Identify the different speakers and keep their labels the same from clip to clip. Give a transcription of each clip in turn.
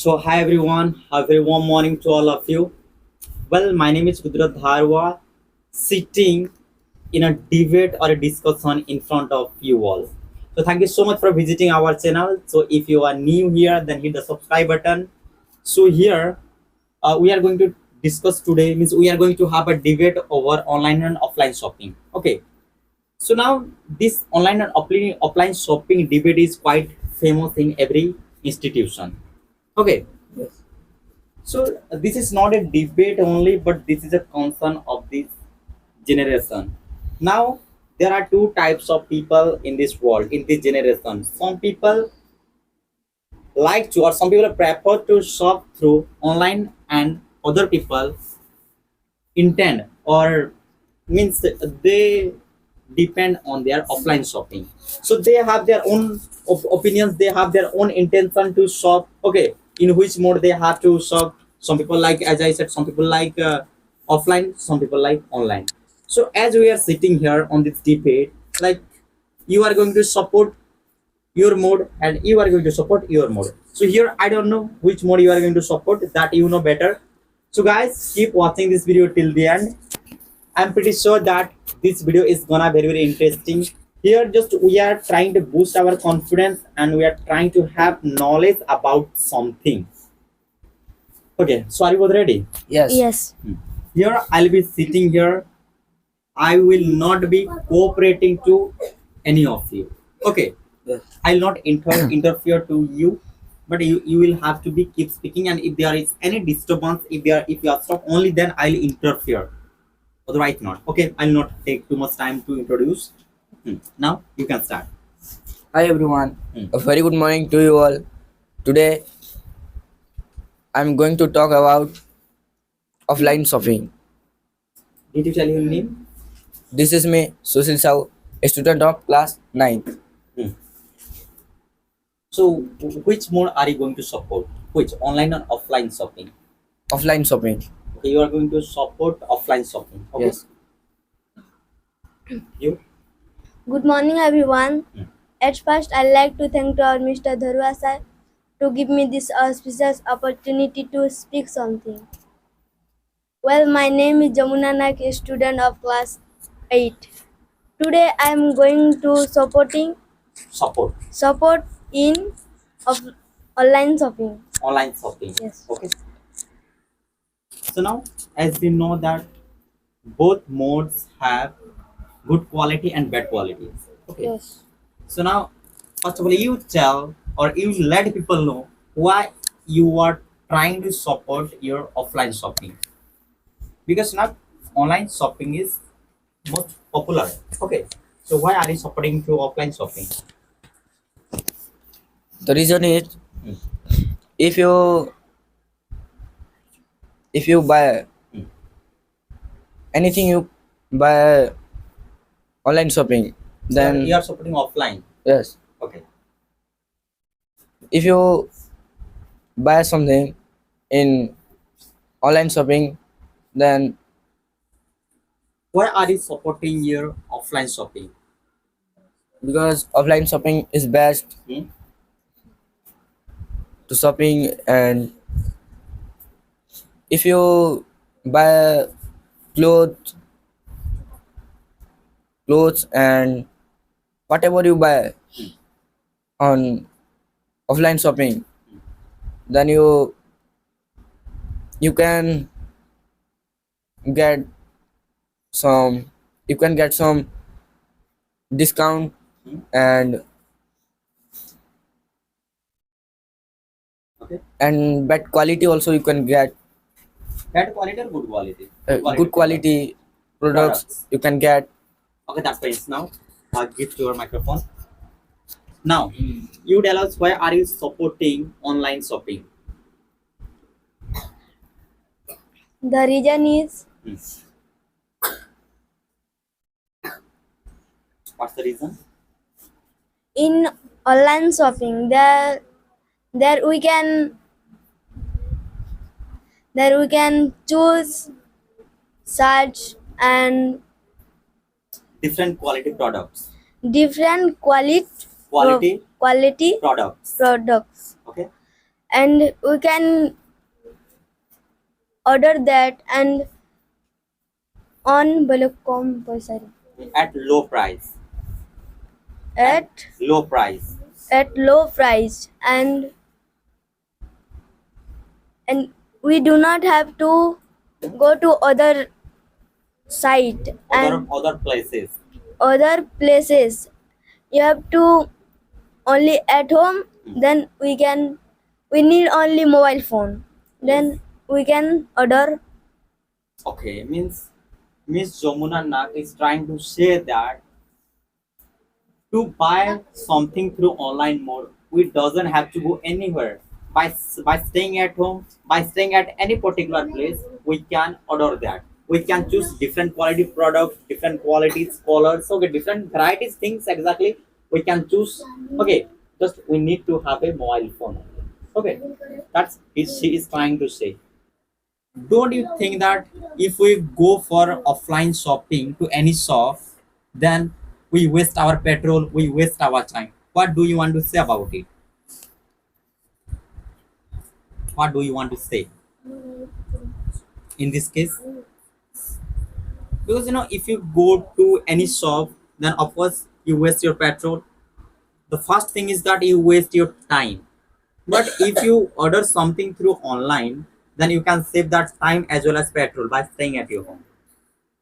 Speaker 1: So, hi everyone, a very warm morning to all of you. Well, my name is Rudra Dharwa, sitting in a debate or a discussion in front of you all. So, thank you so much for visiting our channel. So, if you are new here, then hit the subscribe button. So, here we are going to discuss today, means we are going to have a debate over online and offline shopping. Okay, so now this online and offline shopping debate is quite famous in every institution. Okay,
Speaker 2: Yes.
Speaker 1: so this is not a debate only, but this is a concern of this generation. Now there are two types of people in this world, in this generation. Some people like to, or some people prefer to shop through online, and other people intend or means they depend on their offline shopping. So they have their own opinions, they have their own intention to shop. Okay, in which mode they have to shop. Some people like, as I said, some people like offline, some people like online. So as we are sitting here on this debate, like, you are going to support your mode and you are going to support your mode. So here I don't know which mode you are going to support, that you know better. So guys, keep watching this video till the end. I'm pretty sure that this video is gonna very interesting. Here just we are trying to boost our confidence and we are trying to have knowledge about something. Okay, so are you both ready?
Speaker 2: Yes.
Speaker 3: Yes.
Speaker 1: Here I'll be sitting here. I will not be cooperating to any of you. Okay,
Speaker 2: Yes.
Speaker 1: I'll not interfere to you, but you will have to be keep speaking, and if there is any disturbance, if you are stuck, only then I'll interfere. Otherwise not. Okay, I'll not take too much time to introduce. Now you can start.
Speaker 2: Hi everyone.
Speaker 1: Hmm.
Speaker 2: A very good morning to you all. Today I'm going to talk about offline shopping.
Speaker 1: Did you tell your name?
Speaker 2: This is me, Susil Sau, a student of class 9th.
Speaker 1: Hmm. So which mode are you going to support? Which, online or offline shopping?
Speaker 2: Offline shopping.
Speaker 1: Okay, you are going to support offline shopping. Okay.
Speaker 2: Yes.
Speaker 1: You?
Speaker 3: Good morning, everyone.
Speaker 1: Hmm.
Speaker 3: At first, I'd like to thank to our Mr. Dharwa sir to give me this auspicious opportunity to speak something. Well, my name is Jamuna Naik, a student of class 8. Today, I am going to support in of online shopping.
Speaker 1: Online shopping.
Speaker 3: Yes.
Speaker 1: Okay. So now, as we know that both modes have good quality and bad quality. Okay.
Speaker 3: Yes.
Speaker 1: So now, first of all, you tell or you let people know why you are trying to support your offline shopping. Because now online shopping is most popular. Okay. So why are you supporting to offline shopping?
Speaker 2: The reason is
Speaker 1: Hmm.
Speaker 2: if you if you buy
Speaker 1: Hmm.
Speaker 2: anything you buy online shopping, then
Speaker 1: You are supporting offline.
Speaker 2: yes.
Speaker 1: Okay.
Speaker 2: If you buy something in online shopping, then
Speaker 1: Why are you supporting your offline shopping?
Speaker 2: because offline shopping is best
Speaker 1: Hmm?
Speaker 2: to shopping, and if you buy clothes clothes and whatever you buy on offline shopping, then you can get some you can get some discount,
Speaker 1: Hmm?
Speaker 2: and
Speaker 1: Okay.
Speaker 2: bad quality also you can get.
Speaker 1: Bad quality or good quality?
Speaker 2: Good quality products
Speaker 1: Products.
Speaker 2: you can get.
Speaker 1: Okay, that's fine. Now, give your microphone. Now, you tell us why are you supporting online shopping?
Speaker 3: The reason is
Speaker 1: Hmm. What's the reason?
Speaker 3: in online shopping there we can choose, search, and
Speaker 1: Different quality products.
Speaker 3: different
Speaker 1: Quality
Speaker 3: quality
Speaker 1: products.
Speaker 3: products,
Speaker 1: Okay.
Speaker 3: and we can order that and on Balocom
Speaker 1: At low price.
Speaker 3: at
Speaker 1: Low price.
Speaker 3: low price, and we do not have to go to other site and
Speaker 1: Other places.
Speaker 3: other places. You have to only at home, then we need only mobile phone, then we can order.
Speaker 1: Okay, means Miss Jamuna Nak is trying to say that to buy something through online mode, we doesn't have to go anywhere. By staying at home, by staying at any particular place, we can order that. We can choose different quality products, different qualities, colors, okay, different varieties, things exactly. We can choose. Okay, just we need to have a mobile phone. Okay, that's it. She is trying to say. Don't you think that if we go for offline shopping to any shop, then we waste our petrol, we waste our time? What do you want to say about it? What do you want to say in this case? Because if you go to any shop, then of course you waste your petrol. The first thing is that you waste your time. But if you order something through online, then you can save that time as well as petrol by staying at your home.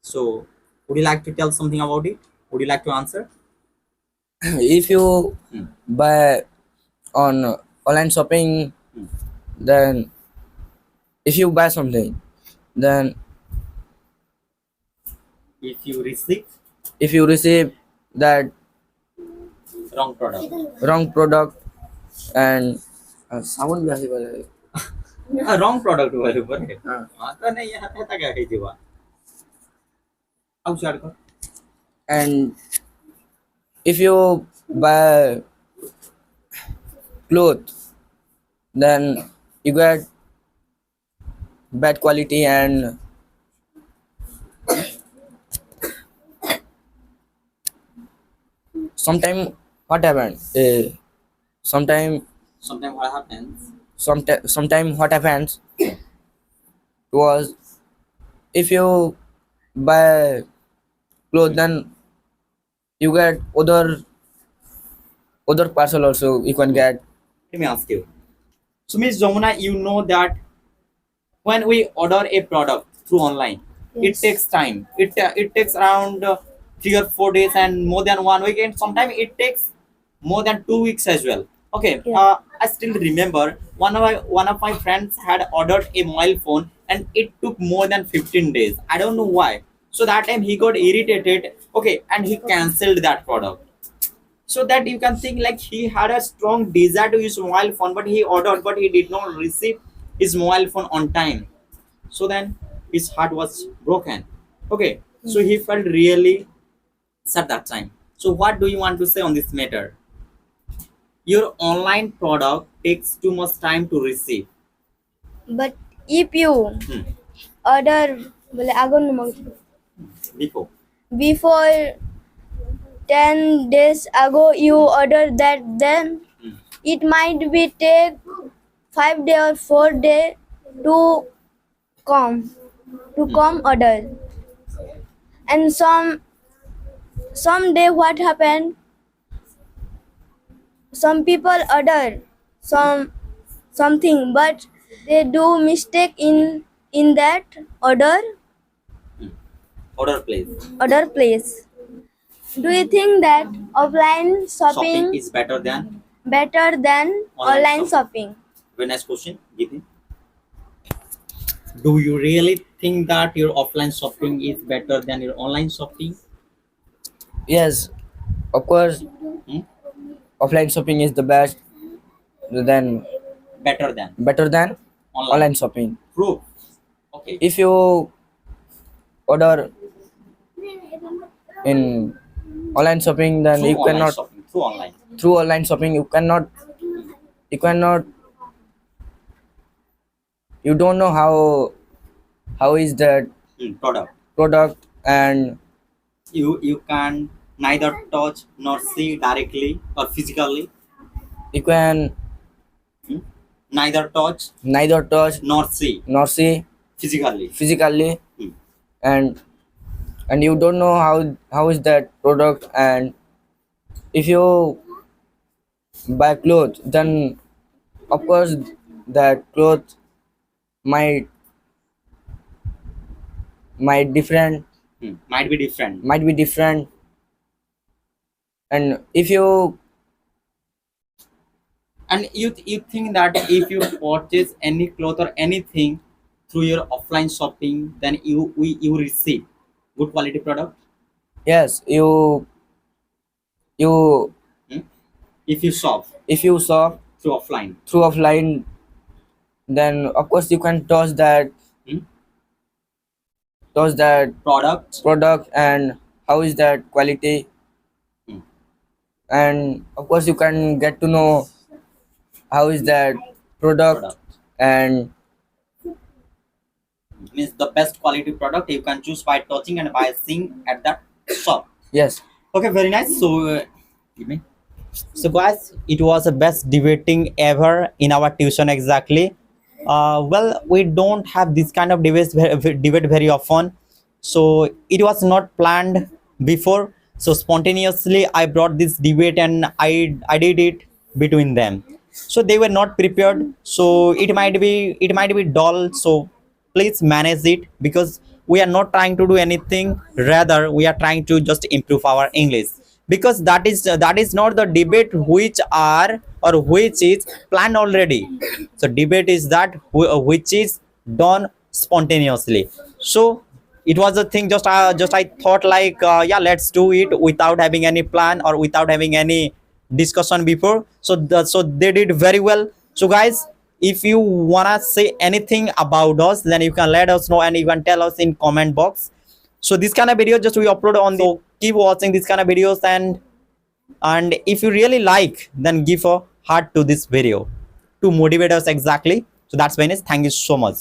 Speaker 1: So, would you like to tell something about it? Would you like to answer?
Speaker 2: If you
Speaker 1: Hmm.
Speaker 2: buy on online shopping,
Speaker 1: Hmm.
Speaker 2: then if you buy something, then
Speaker 1: If you receive
Speaker 2: that
Speaker 1: wrong product,
Speaker 2: wrong product and sound भी आगे वाला है.
Speaker 1: wrong product बरोबर आहे.
Speaker 2: हाँ.
Speaker 1: आता नाही आता काय आहे जेव्हा औषध कर.
Speaker 2: And if you buy clothes, then you get bad quality and sometime what happened sometime
Speaker 1: Sometimes what happens?
Speaker 2: sometime what happens was if you buy clothes, then you get other parcel also you can get.
Speaker 1: Let me ask you. So, Miss Jamuna, you know that when we order a product through online,
Speaker 3: Yes.
Speaker 1: it takes time. It takes around 3 or 4 days and more than 1 week, and sometimes it takes more than 2 weeks as well. Okay,
Speaker 3: Yeah.
Speaker 1: I still remember one of my friends had ordered a mobile phone and it took more than 15 days. I don't know why. So that time he got irritated. Okay, and he cancelled that product. So that you can think like he had a strong desire to use mobile phone, but he ordered, but he did not receive his mobile phone on time. So then his heart was broken. Okay, so he felt really sad that time. So what do you want to say on this matter? Your online product takes too much time to receive.
Speaker 3: But if you
Speaker 1: Hmm.
Speaker 3: order बोले आगो न मग-
Speaker 1: Before.
Speaker 3: before 10 days ago you order that, then
Speaker 1: Hmm.
Speaker 3: it might be take 5 day or 4 day to come order. And some day what happened, some people order something, but they do mistake in that
Speaker 1: Order place.
Speaker 3: order place. Do you think that offline
Speaker 1: Shopping
Speaker 3: shopping
Speaker 1: is better than
Speaker 3: better than
Speaker 1: Online
Speaker 3: online shopping?
Speaker 1: Very nice question. Gideon. Do you really think that your offline shopping is better than your online shopping?
Speaker 2: Yes, of course,
Speaker 1: Hmm?
Speaker 2: offline shopping is the best than
Speaker 1: Better than
Speaker 2: online shopping.
Speaker 1: True. Okay.
Speaker 2: If you order in online shopping, then
Speaker 1: Through
Speaker 2: you
Speaker 1: online
Speaker 2: cannot
Speaker 1: shopping. Through online.
Speaker 2: through online shopping you cannot you don't know how is that
Speaker 1: Product.
Speaker 2: product, and
Speaker 1: You can neither touch nor see directly or physically.
Speaker 2: you can
Speaker 1: Hmm? neither touch
Speaker 2: neither touch
Speaker 1: nor see
Speaker 2: nor see
Speaker 1: physically.
Speaker 2: physically,
Speaker 1: Hmm.
Speaker 2: and you don't know how is that product. And if you buy clothes, then of course that clothes might different
Speaker 1: Might be different.
Speaker 2: might be different. And if you
Speaker 1: And you think that if you purchase any cloth or anything through your offline shopping, then you receive good quality product.
Speaker 2: yes, you
Speaker 1: Hmm? If you shop
Speaker 2: if you shop
Speaker 1: through offline,
Speaker 2: through offline, then of course you can
Speaker 1: hmm,
Speaker 2: touch that
Speaker 1: product,
Speaker 2: product and how is that quality.
Speaker 1: hmm,
Speaker 2: And of course you can get to know how is that product.
Speaker 1: product
Speaker 2: And
Speaker 1: means the best quality product you can choose by touching and by seeing at that shop.
Speaker 2: yes,
Speaker 1: Okay, very nice. So, give me. So, guys, it was the best debating ever in our tuition. Exactly. Well, we don't have this kind of debate very often. So it was not planned before. So spontaneously, I brought this debate and I did it between them. So they were not prepared. So it might be dull. So please manage it, because we are not trying to do anything, rather we are trying to just improve our English, because that is not the debate which are or which is planned already. So debate is that which is done spontaneously. So it was a thing, just I thought like, yeah, let's do it without having any plan or without having any discussion before. So they did very well. So guys, if you wanna say anything about us, then you can let us know and you can tell us in comment box. So this kind of video just we upload on the, so keep watching this kind of videos, and if you really like, then give a heart to this video to motivate us. Exactly. So that's very nice. Thank you so much.